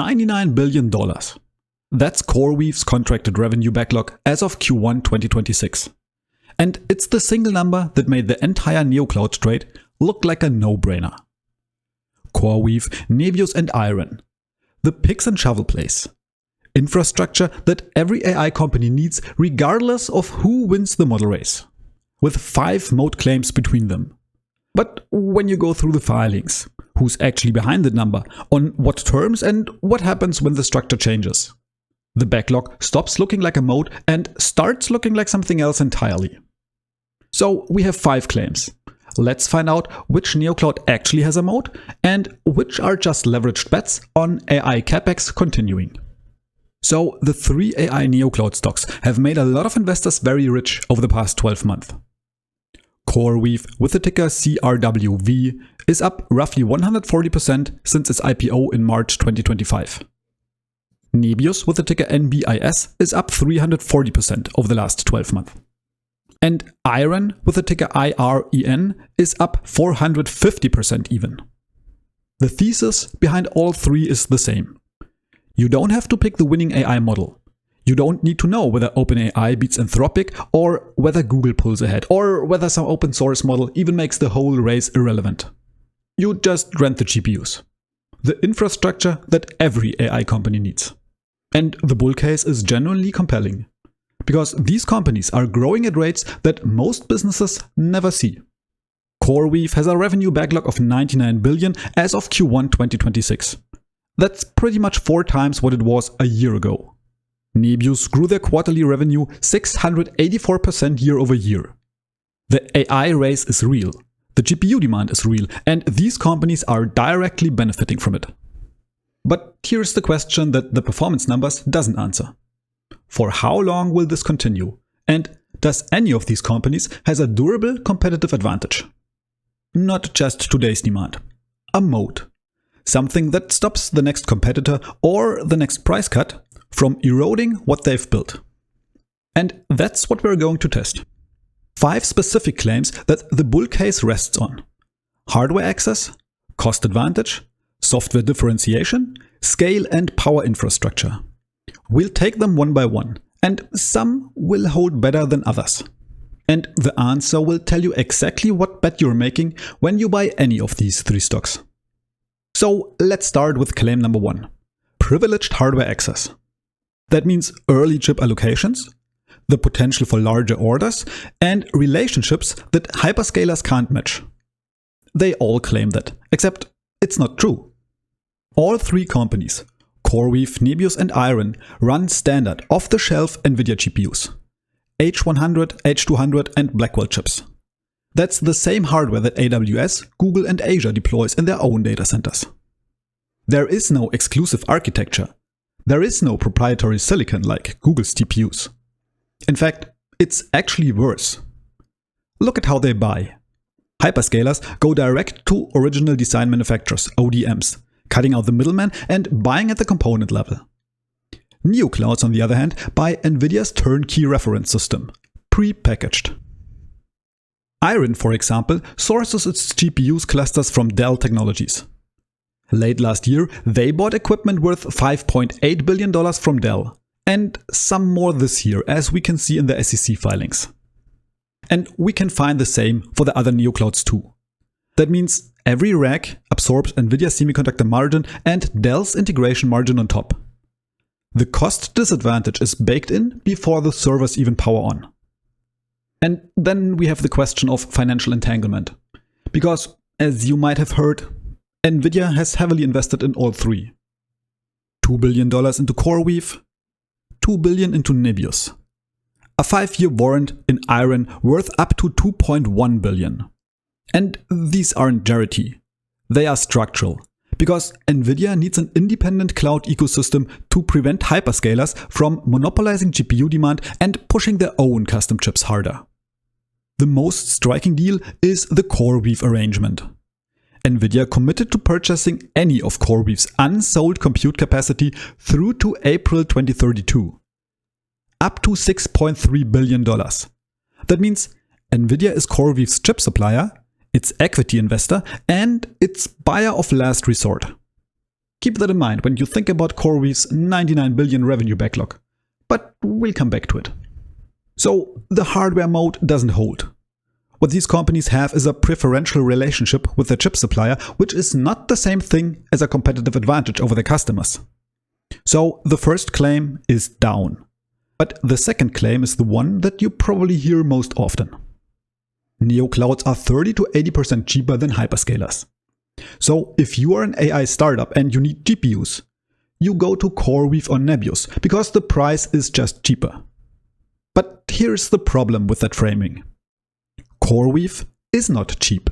$99 billion. That's CoreWeave's contracted revenue backlog as of Q1 2026. And it's the single number that made the entire NeoCloud trade look like a no-brainer. CoreWeave, Nebius and IREN. The picks and shovel place. Infrastructure that every AI company needs regardless of who wins the model race. With 5 MOAT claims between them. But when you go through the filings, who's actually behind the number, on what terms and what happens when the structure changes? The backlog stops looking like a MOAT and starts looking like something else entirely. So we have 5 claims. Let's find out which NeoCloud actually has a MOAT and which are just leveraged bets on AI capex continuing. So the 3 AI NeoCloud stocks have made a lot of investors very rich over the past 12 months. CoreWeave with the ticker CRWV is up roughly 140% since its IPO in March 2025. Nebius with the ticker NBIS is up 340% over the last 12 months. And IREN with the ticker IREN is up 450% even. The thesis behind all 3 is the same. You don't have to pick the winning AI model. You don't need to know whether OpenAI beats Anthropic or whether Google pulls ahead or whether some open source model even makes the whole race irrelevant. You just rent the GPUs. The infrastructure that every AI company needs. And the bull case is genuinely compelling. Because these companies are growing at rates that most businesses never see. CoreWeave has a revenue backlog of $99 billion as of Q1 2026. That's pretty much 4 times what it was a year ago. Nebius grew their quarterly revenue 684% year over year. The AI race is real, the GPU demand is real, and these companies are directly benefiting from it. But here's the question that the performance numbers doesn't answer. For how long will this continue? And does any of these companies has a durable competitive advantage? Not just today's demand. A MOAT. Something that stops the next competitor or the next price cut from eroding what they've built. And that's what we're going to test. 5 specific claims that the bull case rests on. Hardware access, cost advantage, software differentiation, scale and power infrastructure. We'll take them one by one, and some will hold better than others. And the answer will tell you exactly what bet you're making when you buy any of these 3 stocks. So let's start with claim number 1. Privileged hardware access. That means early chip allocations, the potential for larger orders, and relationships that hyperscalers can't match. They all claim that, except it's not true. All 3 companies, CoreWeave, Nebius and IREN, run standard off-the-shelf NVIDIA GPUs. H100, H200 and Blackwell chips. That's the same hardware that AWS, Google and Azure deploys in their own data centers. There is no exclusive architecture. There is no proprietary silicon like Google's TPUs. In fact, it's actually worse. Look at how they buy. Hyperscalers go direct to original design manufacturers, ODMs, cutting out the middleman and buying at the component level. NeoClouds, on the other hand, buy NVIDIA's turnkey reference system, pre-packaged. IREN, for example, sources its GPUs clusters from Dell Technologies. Late last year, they bought equipment worth $5.8 billion from Dell, and some more this year, as we can see in the SEC filings. And we can find the same for the other NeoClouds too. That means every rack absorbs NVIDIA's semiconductor margin and Dell's integration margin on top. The cost disadvantage is baked in before the servers even power on. And then we have the question of financial entanglement. Because, as you might have heard, NVIDIA has heavily invested in all 3. $2 billion into CoreWeave, $2 billion into Nebius. A 5-year warrant in IREN worth up to $2.1 billion. And these aren't charity. They are structural. Because NVIDIA needs an independent cloud ecosystem to prevent hyperscalers from monopolizing GPU demand and pushing their own custom chips harder. The most striking deal is the CoreWeave arrangement. NVIDIA committed to purchasing any of CoreWeave's unsold compute capacity through to April 2032. Up to $6.3 billion. That means NVIDIA is CoreWeave's chip supplier, its equity investor, and its buyer of last resort. Keep that in mind when you think about CoreWeave's 99 billion revenue backlog, but we'll come back to it. So the hardware moat doesn't hold. What these companies have is a preferential relationship with their chip supplier, which is not the same thing as a competitive advantage over their customers. So the first claim is down. But the second claim is the one that you probably hear most often. NeoClouds are 30 to 80% cheaper than hyperscalers. So if you are an AI startup and you need GPUs, you go to CoreWeave or Nebius because the price is just cheaper. But here's the problem with that framing. CoreWeave is not cheap.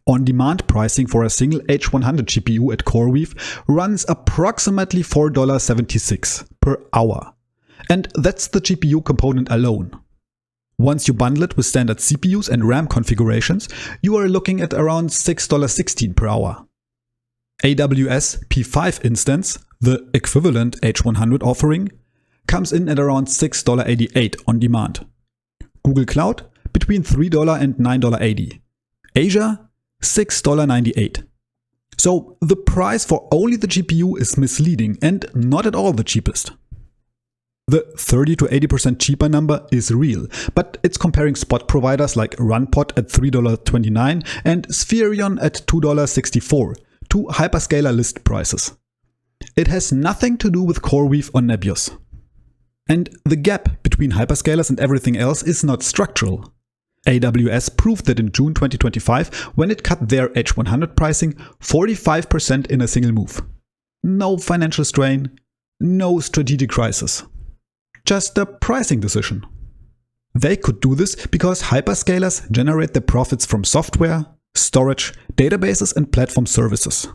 On-demand pricing for a single H100 GPU at CoreWeave runs approximately $4.76 per hour. And that's the GPU component alone. Once you bundle it with standard CPUs and RAM configurations, you are looking at around $6.16 per hour. AWS P5 instance, the equivalent H100 offering, comes in at around $6.88 on demand. Google Cloud between $3 and $9.80. Azure $6.98. So the price for only the GPU is misleading and not at all the cheapest. The 30 to 80% cheaper number is real, but it's comparing spot providers like Runpod at $3.29 and Spherion at $2.64 to hyperscaler list prices. It has nothing to do with CoreWeave or Nebius. And the gap between hyperscalers and everything else is not structural. AWS proved that in June 2025 when it cut their H100 pricing 45% in a single move. No financial strain, no strategic crisis. Just a pricing decision. They could do this because hyperscalers generate their profits from software, storage, databases and platform services.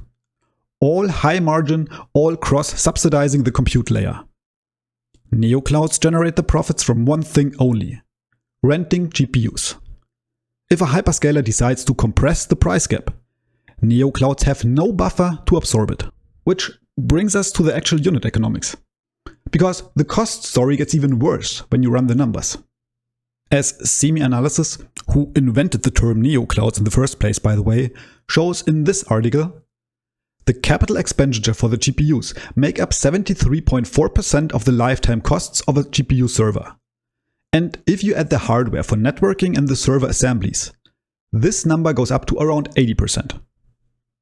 All high margin, all cross-subsidizing the compute layer. NeoClouds generate the profits from one thing only: renting GPUs. If a hyperscaler decides to compress the price gap, NeoClouds have no buffer to absorb it. Which brings us to the actual unit economics. Because the cost story gets even worse when you run the numbers. As Semi-Analysis, who invented the term NeoClouds in the first place by the way, shows in this article, the capital expenditure for the GPUs make up 73.4% of the lifetime costs of a GPU server. And if you add the hardware for networking and the server assemblies, this number goes up to around 80%.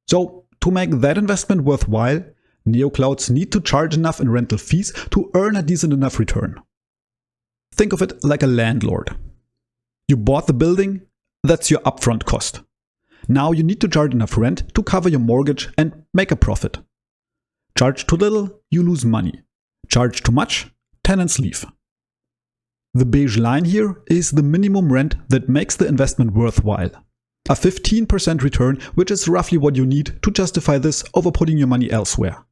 So to make that investment worthwhile, NeoClouds need to charge enough in rental fees to earn a decent enough return. Think of it like a landlord. You bought the building, that's your upfront cost. Now you need to charge enough rent to cover your mortgage and make a profit. Charge too little, you lose money. Charge too much, tenants leave. The beige line here is the minimum rent that makes the investment worthwhile. A 15% return, which is roughly what you need to justify this over putting your money elsewhere.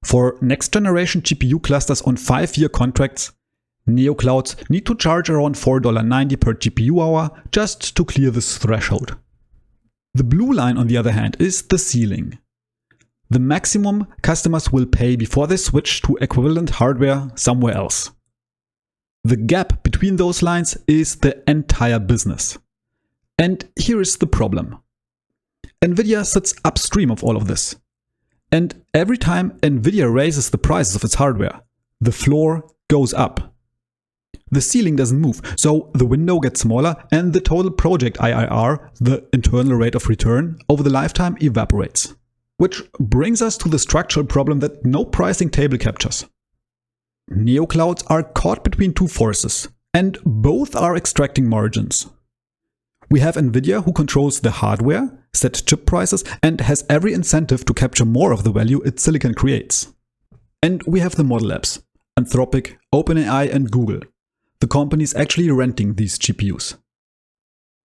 For next generation GPU clusters on 5-year contracts, NeoClouds need to charge around $4.90 per GPU hour just to clear this threshold. The blue line on the other hand is the ceiling. The maximum customers will pay before they switch to equivalent hardware somewhere else. The gap between those lines is the entire business. And here is the problem. Nvidia sits upstream of all of this. And every time Nvidia raises the prices of its hardware, the floor goes up. The ceiling doesn't move, so the window gets smaller and the total project IRR, the internal rate of return, over the lifetime evaporates. Which brings us to the structural problem that no pricing table captures. NeoClouds are caught between two forces, and both are extracting margins. We have Nvidia, who controls the hardware, sets chip prices, and has every incentive to capture more of the value its silicon creates. And we have the model apps, Anthropic, OpenAI and Google, the companies actually renting these GPUs.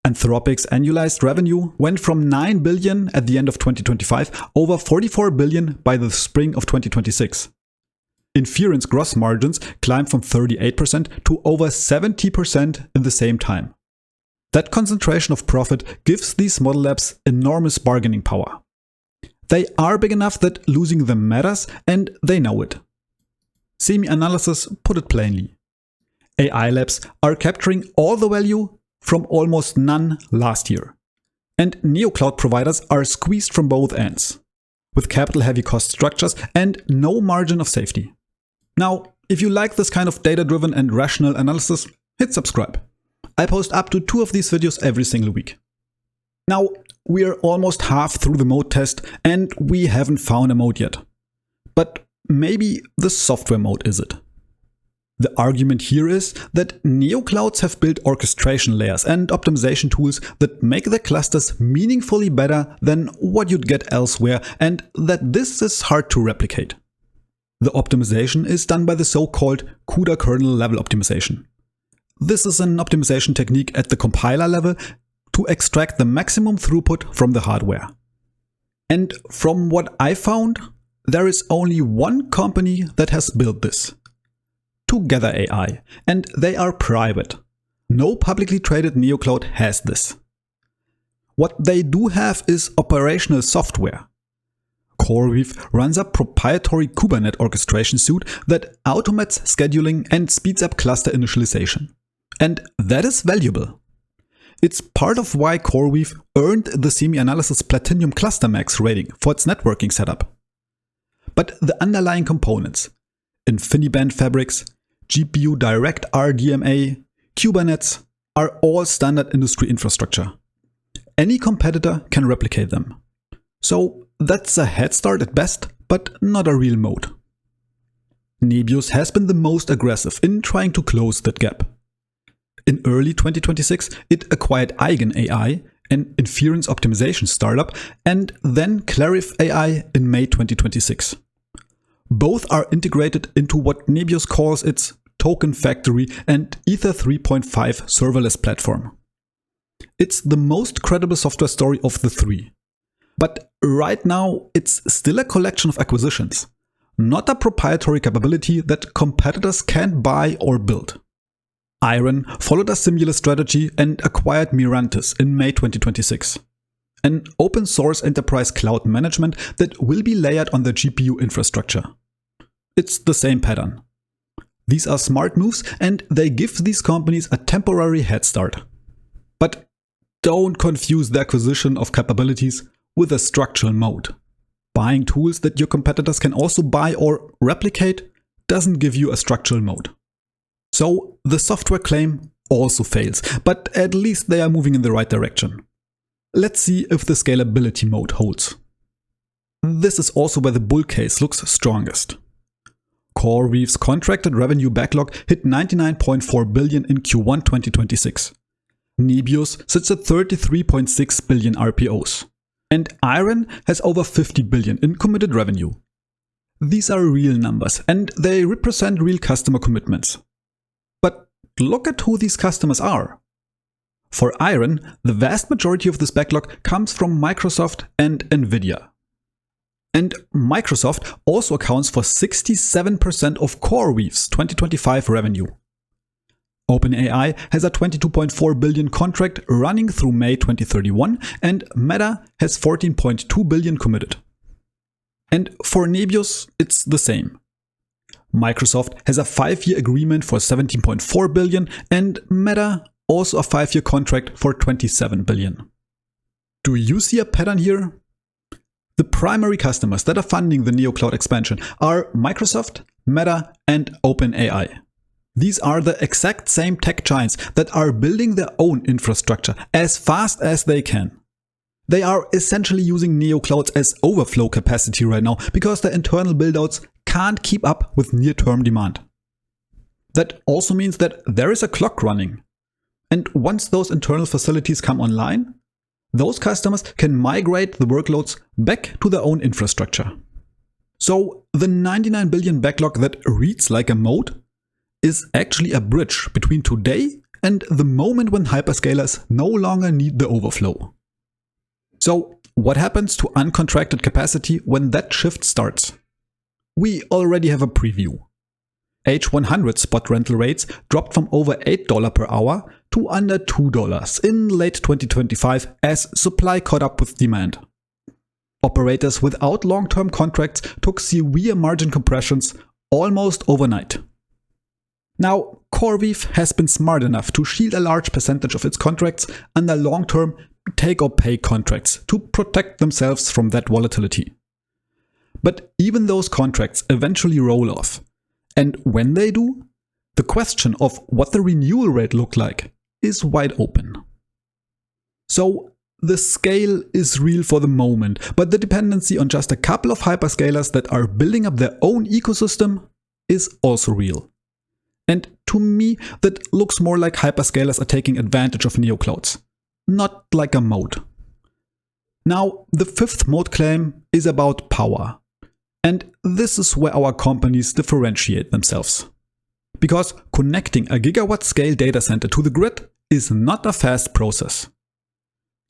Anthropic's annualized revenue went from 9 billion at the end of 2025 over 44 billion by the spring of 2026. Inference gross margins climbed from 38% to over 70% in the same time. That concentration of profit gives these model labs enormous bargaining power. They are big enough that losing them matters, and they know it. Semi-Analysis put it plainly. AI labs are capturing all the value from almost none last year. And NeoCloud providers are squeezed from both ends. with capital-heavy cost structures and no margin of safety. Now, if you like this kind of data-driven and rational analysis, hit subscribe. I post up to 2 of these videos every single week. Now, we are almost half through the MOAT test and we haven't found a MOAT yet. But maybe the software MOAT is it. The argument here is that NeoClouds have built orchestration layers and optimization tools that make their clusters meaningfully better than what you'd get elsewhere, and that this is hard to replicate. The optimization is done by the so-called CUDA kernel level optimization. This is an optimization technique at the compiler level to extract the maximum throughput from the hardware. And from what I found, there is only one company that has built this. Together AI, and they are private. No publicly traded NeoCloud has this. What they do have is operational software. CoreWeave runs a proprietary Kubernetes orchestration suite that automates scheduling and speeds up cluster initialization. And that is valuable. It's part of why CoreWeave earned the Semi-Analysis Platinum Cluster Max rating for its networking setup. But the underlying components, InfiniBand fabrics, GPU Direct RDMA, Kubernetes, are all standard industry infrastructure. Any competitor can replicate them. So that's a head start at best, but not a real moat. Nebius has been the most aggressive in trying to close that gap. In early 2026, it acquired Eigen AI, an inference optimization startup, and then Clarif AI in May 2026. Both are integrated into what Nebius calls its Token Factory and Ether 3.5 serverless platform. It's the most credible software story of the 3. But right now, it's still a collection of acquisitions, not a proprietary capability that competitors can't buy or build. IREN followed a similar strategy and acquired Mirantis in May 2026, an open source enterprise cloud management that will be layered on the GPU infrastructure. It's the same pattern. These are smart moves and they give these companies a temporary head start. But don't confuse the acquisition of capabilities with a structural moat. Buying tools that your competitors can also buy or replicate doesn't give you a structural moat. So the software claim also fails, but at least they are moving in the right direction. Let's see if the scalability moat holds. This is also where the bull case looks strongest. CoreWeave's contracted revenue backlog hit 99.4 billion in Q1 2026. Nebius sits at 33.6 billion RPOs. And IREN has over 50 billion in committed revenue. These are real numbers and they represent real customer commitments. But look at who these customers are. For IREN, the vast majority of this backlog comes from Microsoft and Nvidia. And Microsoft also accounts for 67% of CoreWeave's 2025 revenue. OpenAI has a 22.4 billion contract running through May 2031 and Meta has 14.2 billion committed. And for Nebius, it's the same. Microsoft has a 5-year agreement for 17.4 billion and Meta also a 5-year contract for 27 billion. Do you see a pattern here? The primary customers that are funding the NeoCloud expansion are Microsoft, Meta, and OpenAI. These are the exact same tech giants that are building their own infrastructure as fast as they can. They are essentially using NeoClouds as overflow capacity right now because their internal buildouts can't keep up with near-term demand. That also means that there is a clock running. And once those internal facilities come online, those customers can migrate the workloads back to their own infrastructure. So the 99 billion backlog that reads like a moat is actually a bridge between today and the moment when hyperscalers no longer need the overflow. So what happens to uncontracted capacity when that shift starts? We already have a preview. H100 spot rental rates dropped from over $8 per hour to under $2 in late 2025 as supply caught up with demand. Operators without long-term contracts took severe margin compressions almost overnight. Now, CoreWeave has been smart enough to shield a large percentage of its contracts under long-term take-or-pay contracts to protect themselves from that volatility. But even those contracts eventually roll off. And when they do, the question of what the renewal rate look like is wide open. So the scale is real for the moment, but the dependency on just a couple of hyperscalers that are building up their own ecosystem is also real. And to me, that looks more like hyperscalers are taking advantage of NeoClouds, not like a moat. Now, the fifth moat claim is about power. And this is where our companies differentiate themselves. Because connecting a gigawatt scale data center to the grid is not a fast process.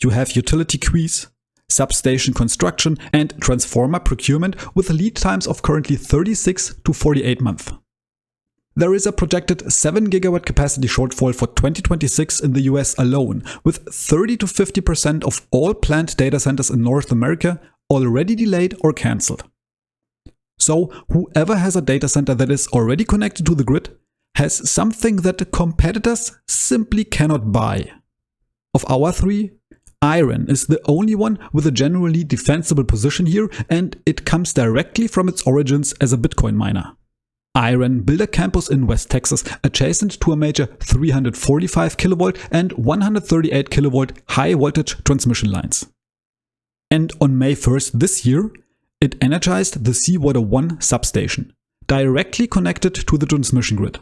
You have utility queues, substation construction, and transformer procurement with lead times of currently 36 to 48 months. There is a projected 7 gigawatt capacity shortfall for 2026 in the US alone, with 30 to 50% of all planned data centers in North America already delayed or cancelled. So whoever has a data center that is already connected to the grid has something that competitors simply cannot buy. Of our three, IREN is the only one with a generally defensible position here, and it comes directly from its origins as a Bitcoin miner. IREN built a campus in West Texas adjacent to a major 345 kilovolt and 138 kilovolt high voltage transmission lines. And on May 1st this year, it energized the Seawater 1 substation, directly connected to the transmission grid.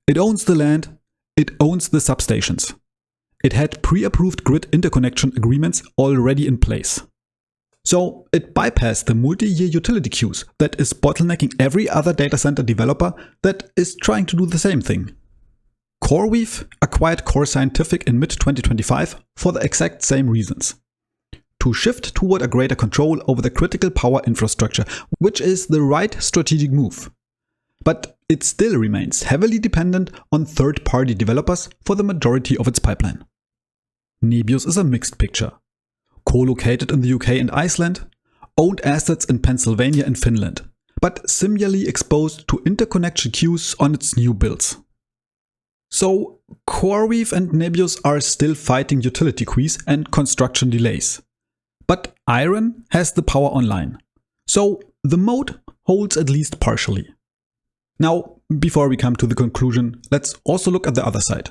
It owns the land, it owns the substations. It had pre-approved grid interconnection agreements already in place. So it bypassed the multi-year utility queues that is bottlenecking every other data center developer that is trying to do the same thing. CoreWeave acquired Core Scientific in mid-2025 for the exact same reasons. To shift toward a greater control over the critical power infrastructure, which is the right strategic move. But it still remains heavily dependent on third-party developers for the majority of its pipeline. Nebius is a mixed picture. Co-located in the UK and Iceland, owned assets in Pennsylvania and Finland, but similarly exposed to interconnection queues on its new builds. So CoreWeave and Nebius are still fighting utility queues and construction delays. But IREN has the power online, so the moat holds at least partially. Now, before we come to the conclusion, let's also look at the other side.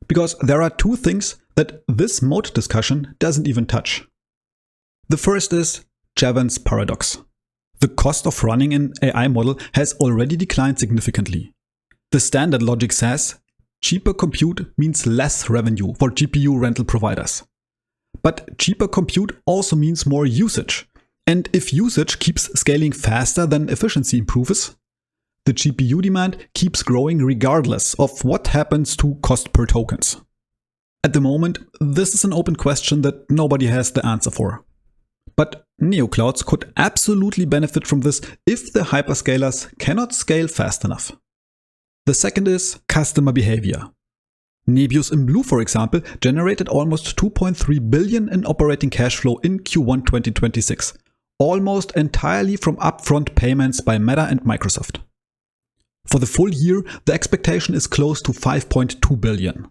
Because there are two things that this moat discussion doesn't even touch. The first is Jevons paradox. The cost of running an AI model has already declined significantly. The standard logic says cheaper compute means less revenue for GPU rental providers. But cheaper compute also means more usage. And if usage keeps scaling faster than efficiency improves, the GPU demand keeps growing regardless of what happens to cost per tokens. At the moment, this is an open question that nobody has the answer for. But NeoClouds could absolutely benefit from this if the hyperscalers cannot scale fast enough. The second is customer behavior. Nebius in blue, for example, generated almost 2.3 billion in operating cash flow in Q1 2026, almost entirely from upfront payments by Meta and Microsoft. For the full year, the expectation is close to 5.2 billion.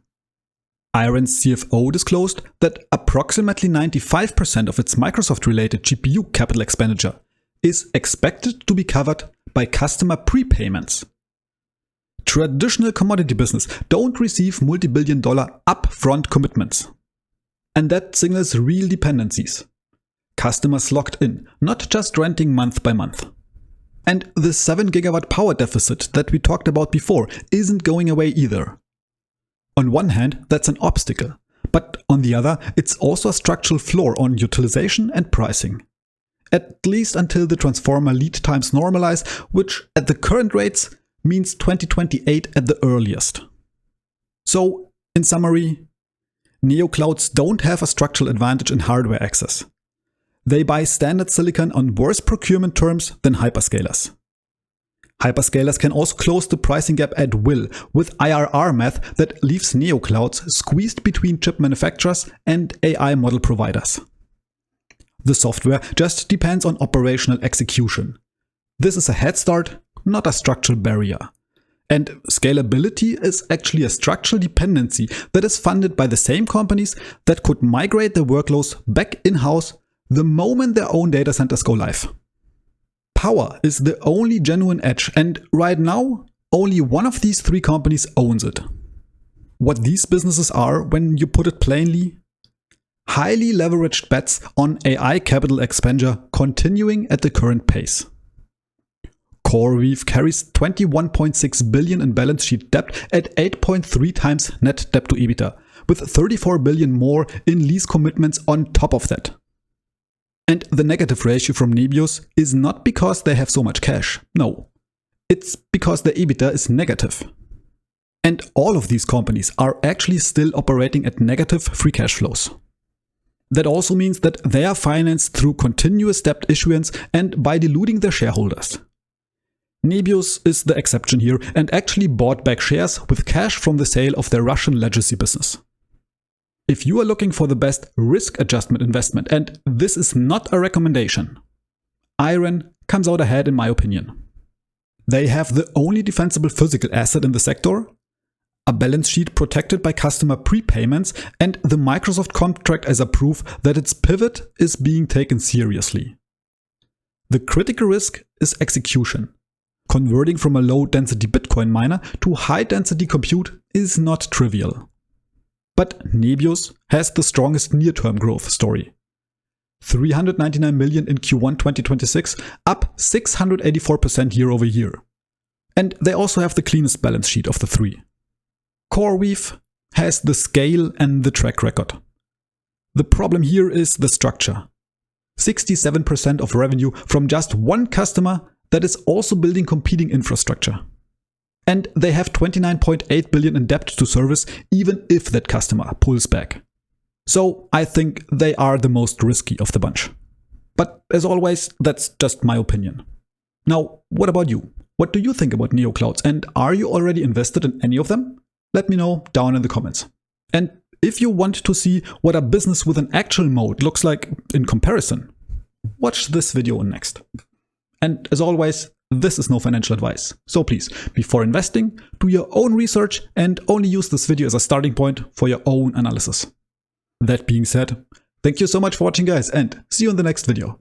IREN's CFO disclosed that approximately 95% of its Microsoft-related GPU capital expenditure is expected to be covered by customer prepayments. Traditional commodity business don't receive multi-billion-dollar upfront commitments. And that signals real dependencies. Customers locked in, not just renting month by month. And the 7 gigawatt power deficit that we talked about before isn't going away either. On one hand, that's an obstacle, but on the other, it's also a structural floor on utilization and pricing. At least until the transformer lead times normalize, which at the current rates means 2028 at the earliest. So, in summary, NeoClouds don't have a structural advantage in hardware access. They buy standard silicon on worse procurement terms than hyperscalers. Hyperscalers can also close the pricing gap at will with IRR math that leaves NeoClouds squeezed between chip manufacturers and AI model providers. The software just depends on operational execution. This is a head start, not a structural barrier. And scalability is actually a structural dependency that is funded by the same companies that could migrate their workloads back in-house the moment their own data centers go live. Power is the only genuine edge, and right now, only one of these three companies owns it. What these businesses are, when you put it plainly, highly leveraged bets on AI capital expenditure continuing at the current pace. CoreWeave carries 21.6 billion in balance sheet debt at 8.3 times net debt to EBITDA, with 34 billion more in lease commitments on top of that. And the negative ratio from Nebius is not because they have so much cash, no. It's because their EBITDA is negative. And all of these companies are actually still operating at negative free cash flows. That also means that they are financed through continuous debt issuance and by diluting their shareholders. Nebius is the exception here and actually bought back shares with cash from the sale of their Russian legacy business. If you are looking for the best risk adjustment investment, and this is not a recommendation, IREN comes out ahead in my opinion. They have the only defensible physical asset in the sector, a balance sheet protected by customer prepayments, and the Microsoft contract as a proof that its pivot is being taken seriously. The critical risk is execution. Converting from a low-density Bitcoin miner to high-density compute is not trivial. But Nebius has the strongest near-term growth story. 399 million in Q1 2026, up 684% year over year. And they also have the cleanest balance sheet of the three. CoreWeave has the scale and the track record. The problem here is the structure. 67% of revenue from just one customer that is also building competing infrastructure. And they have 29.8 billion in debt to service even if that customer pulls back. So I think they are the most risky of the bunch. But as always, that's just my opinion. Now, what about you? What do you think about NeoClouds, and are you already invested in any of them? Let me know down in the comments. And if you want to see what a business with an actual moat looks like in comparison, watch this video next. And as always, this is no financial advice. So please, before investing, do your own research and only use this video as a starting point for your own analysis. That being said, thank you so much for watching guys, and see you in the next video.